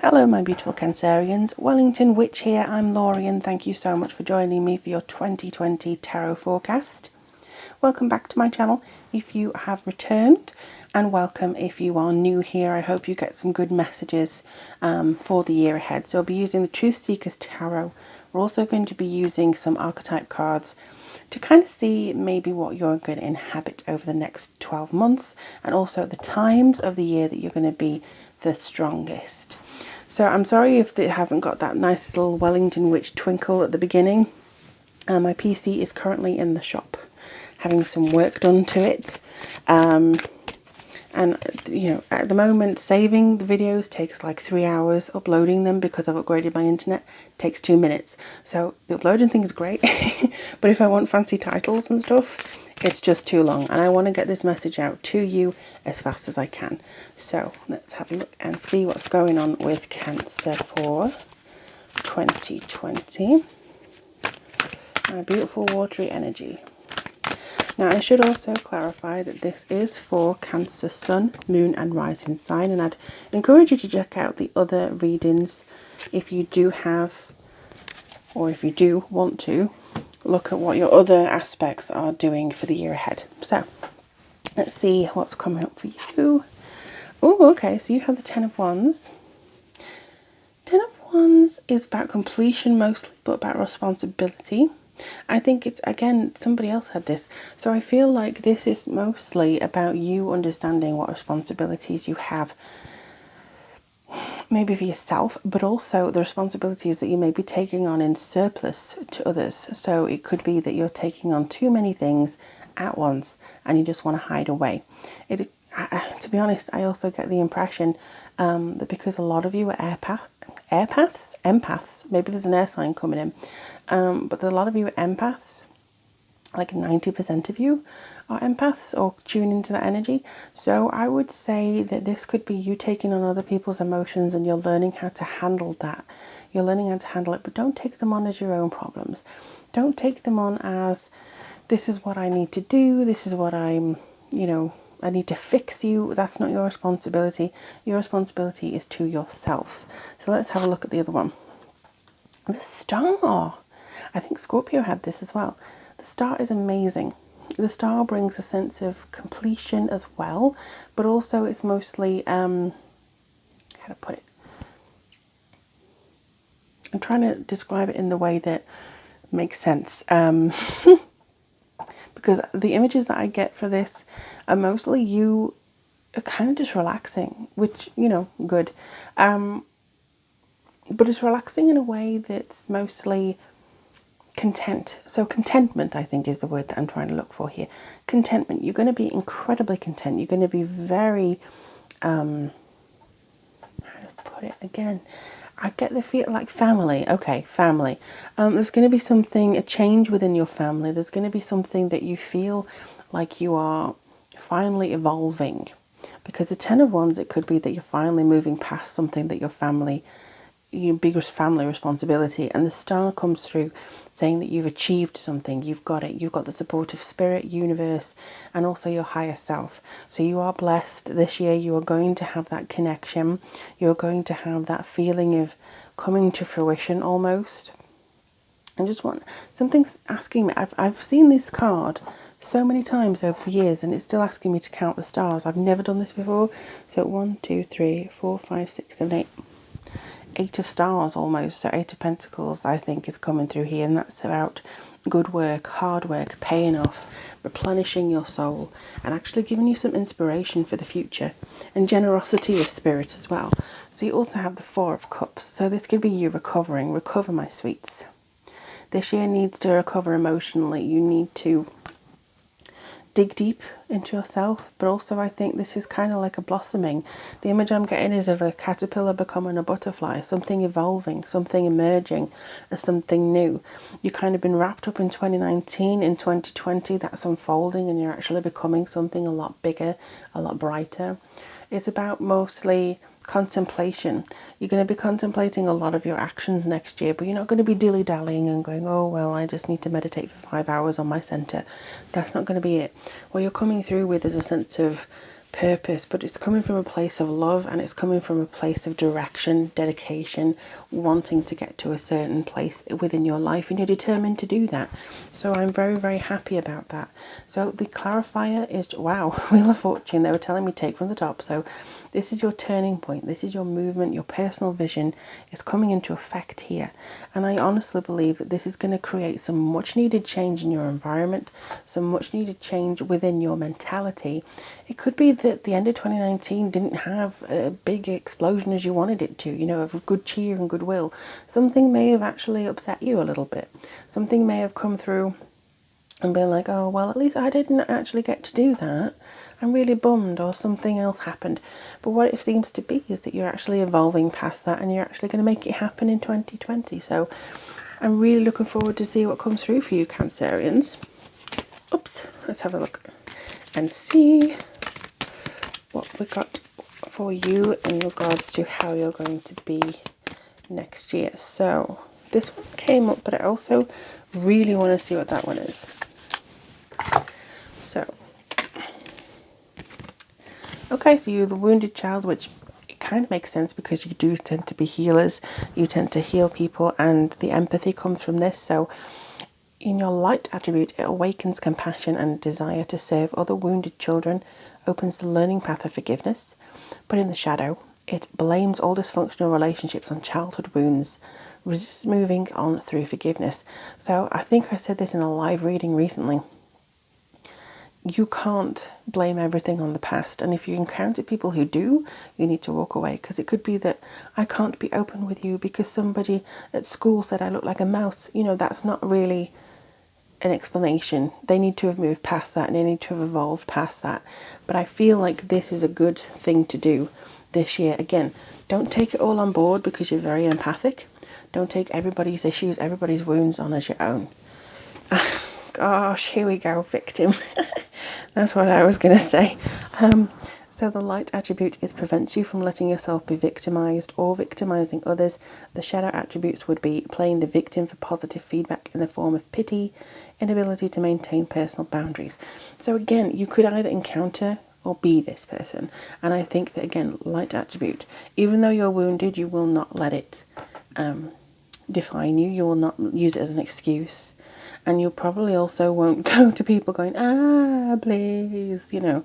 Hello my beautiful Cancerians, Wellington Witch here. I'm Laurie and thank you so much for joining me for your 2020 tarot forecast. Welcome back to my channel if you have returned, and welcome if you are new here. I hope you get some good messages for the year ahead. So I'll be using the Truth Seekers Tarot. We're also going to be using some archetype cards to kind of see maybe what you're going to inhabit over the next 12 months and also the times of the year that you're going to be the strongest. So I'm sorry if it hasn't got that nice little Wellington Witch twinkle at the beginning. My PC is currently in the shop having some work done to it. And you know, at the moment saving the videos takes like 3 hours. Uploading them, because I've upgraded my internet, takes 2 minutes. So the uploading thing is great, but if I want fancy titles and stuff, it's just too long, and I want to get this message out to you as fast as I can. So let's have a look and see what's going on with Cancer for 2020. My beautiful watery energy. Now I should also clarify that this is for Cancer Sun, Moon and Rising sign, and I'd encourage you to check out the other readings if you do have, or if you do want to, look at what your other aspects are doing for the year ahead. So let's see what's coming up for you. Oh, okay, so you have the Ten of Wands. Ten of Wands is about completion mostly, but about responsibility. I think it's, again, somebody else had this. So I feel like this is mostly about you understanding what responsibilities you have, maybe for yourself, but also the responsibilities that you may be taking on in surplus to others. So it could be that you're taking on too many things at once and you just want to hide away. To be honest, I also get the impression that because a lot of you are empaths, maybe there's an air sign coming in, but a lot of you are empaths, like 90% of you are empaths or tune into that energy. So I would say that this could be you taking on other people's emotions and you're learning how to handle that. You're learning how to handle it, but don't take them on as your own problems. Don't take them on as, this is what I need to do, this is what I'm, you know, I need to fix you. That's not your responsibility. Your responsibility is to yourself. So let's have a look at the other one. The Star. I think Scorpio had this as well. The Star is amazing. The Star brings a sense of completion as well, but also it's mostly, how to put it? I'm trying to describe it in the way that makes sense. Because the images that I get for this are mostly you kind of just relaxing, which, you know, good. But it's relaxing in a way that's mostly content. So contentment, I think, is the word that I'm trying to look for here. Contentment. You're going to be incredibly content. You're going to be very, how to put it again? I get the feel like family. Okay, family. There's going to be something, a change within your family. There's going to be something that you feel like you are finally evolving. Because the Ten of Wands, it could be that you're finally moving past something that your family, your biggest family responsibility, and the Star comes through saying that you've achieved something, you've got it, you've got the support of spirit, universe, and also your higher self. So you are blessed this year. You are going to have that connection. You're going to have that feeling of coming to fruition almost. I just want, something's asking me, I've seen this card so many times over the years and it's still asking me to count the stars. I've never done this before. So 1, 2, 3, 4, 5, 6, 7, 8. 8 of stars almost. So 8 of pentacles I think is coming through here, and that's about good work, hard work, paying off, replenishing your soul, and actually giving you some inspiration for the future, and generosity of spirit as well. So you also have the 4 of cups. So this could be you recovering. Recover, my sweets. This year needs to recover emotionally. You need to dig deep into yourself, but also I think this is kind of like a blossoming. The image I'm getting is of a caterpillar becoming a butterfly, something evolving, something emerging as something new. You've kind of been wrapped up in 2019, in 2020 that's unfolding, and you're actually becoming something a lot bigger, a lot brighter. It's about mostly contemplation. You're going to be contemplating a lot of your actions next year, but you're not going to be dilly-dallying and going, oh well, I just need to meditate for 5 hours on my center. That's not going to be it. What you're coming through with is a sense of purpose, but it's coming from a place of love, and it's coming from a place of direction, dedication, wanting to get to a certain place within your life, and you're determined to do that. So I'm very, very happy about that. So the clarifier is, wow, Wheel of Fortune, they were telling me take from the top. So this is your turning point, this is your movement, your personal vision is coming into effect here. And I honestly believe that this is going to create some much needed change in your environment, some much needed change within your mentality. It could be that the end of 2019 didn't have a big explosion as you wanted it to, you know, of good cheer and goodwill. Something may have actually upset you a little bit. Something may have come through and been like, oh, well, at least I didn't actually get to do that. I'm really bummed, or something else happened. But what it seems to be is that you're actually evolving past that, and you're actually going to make it happen in 2020. So I'm really looking forward to see what comes through for you, Cancerians. Oops, let's have a look and see what we got for you in regards to how you're going to be next year. So this one came up, but I also really want to see what that one is. So, okay, so you're the wounded child, which it kind of makes sense because you do tend to be healers. You tend to heal people, and the empathy comes from this. So in your light attribute, it awakens compassion and desire to serve other wounded children, opens the learning path of forgiveness. But in the shadow, it blames all dysfunctional relationships on childhood wounds, resists moving on through forgiveness. So I think I said this in a live reading recently. You can't blame everything on the past, and if you encounter people who do, you need to walk away, because it could be that I can't be open with you because somebody at school said I look like a mouse. You know, that's not really an explanation. They need to have moved past that, and they need to have evolved past that. But I feel like this is a good thing to do this year. Again, don't take it all on board because you're very empathic. Don't take everybody's issues, everybody's wounds on as your own. Gosh, here we go, victim. That's what I was going to say. So the light attribute is prevents you from letting yourself be victimized or victimizing others. The shadow attributes would be playing the victim for positive feedback in the form of pity, inability to maintain personal boundaries. So again, you could either encounter or be this person. And I think that, again, light attribute, even though you're wounded, you will not let it define you. You will not use it as an excuse. And you probably also won't go to people going, please, you know,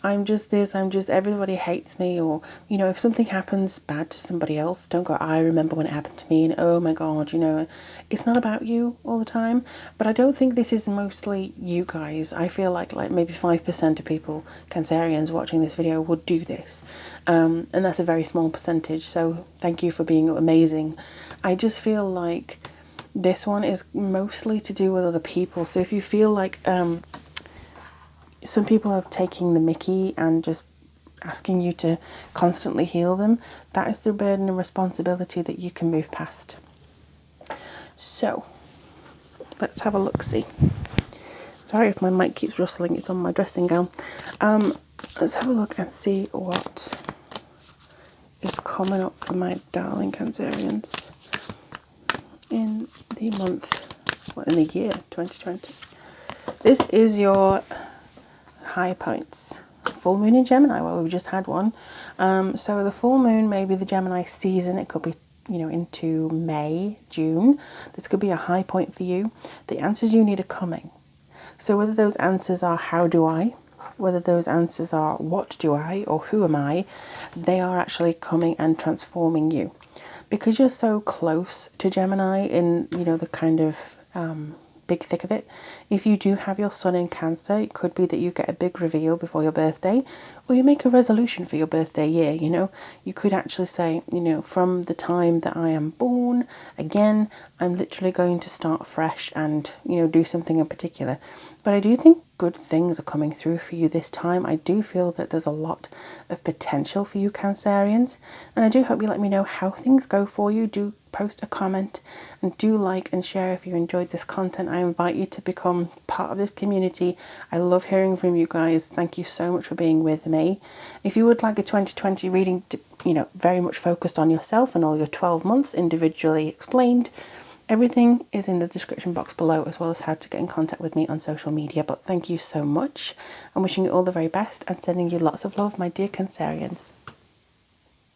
I'm just this, everybody hates me. Or, you know, if something happens bad to somebody else, don't go, I remember when it happened to me, and oh my God, you know, it's not about you all the time. But I don't think this is mostly you guys. I feel like maybe 5% of people, Cancerians, watching this video would do this. And that's a very small percentage. So thank you for being amazing. I just feel like this one is mostly to do with other people. So if you feel like some people are taking the mickey and just asking you to constantly heal them, that is the burden and responsibility that you can move past. So let's have a look-see. Sorry if my mic keeps rustling, it's on my dressing gown. Let's have a look and see what is coming up for my darling Cancerians in the month, in the year 2020. This is your high points. Full moon in Gemini. Well, we've just had one. So the full moon may be the Gemini season. It could be, you know, into May, June. This could be a high point for you. The answers you need are coming. So whether those answers are how do I, whether those answers are what do I, or who am I, they are actually coming and transforming you. Because you're so close to Gemini in, you know, the kind of big thick of it, if you do have your sun in Cancer, it could be that you get a big reveal before your birthday, or you make a resolution for your birthday year. You know, you could actually say, you know, from the time that I am born, again, I'm literally going to start fresh and, you know, do something in particular. But I do think good things are coming through for you this time. I do feel that there's a lot of potential for you Cancerians, and I do hope you let me know how things go for you. Do post a comment and do like and share if you enjoyed this content. I invite you to become part of this community. I love hearing from you guys. Thank you so much for being with me. If you would like a 2020 reading to, you know, very much focused on yourself and all your 12 months individually explained, Everything is in the description box below, as well as how to get in contact with me on social media. But thank you so much. I'm wishing you all the very best and sending you lots of love, my dear Cancerians.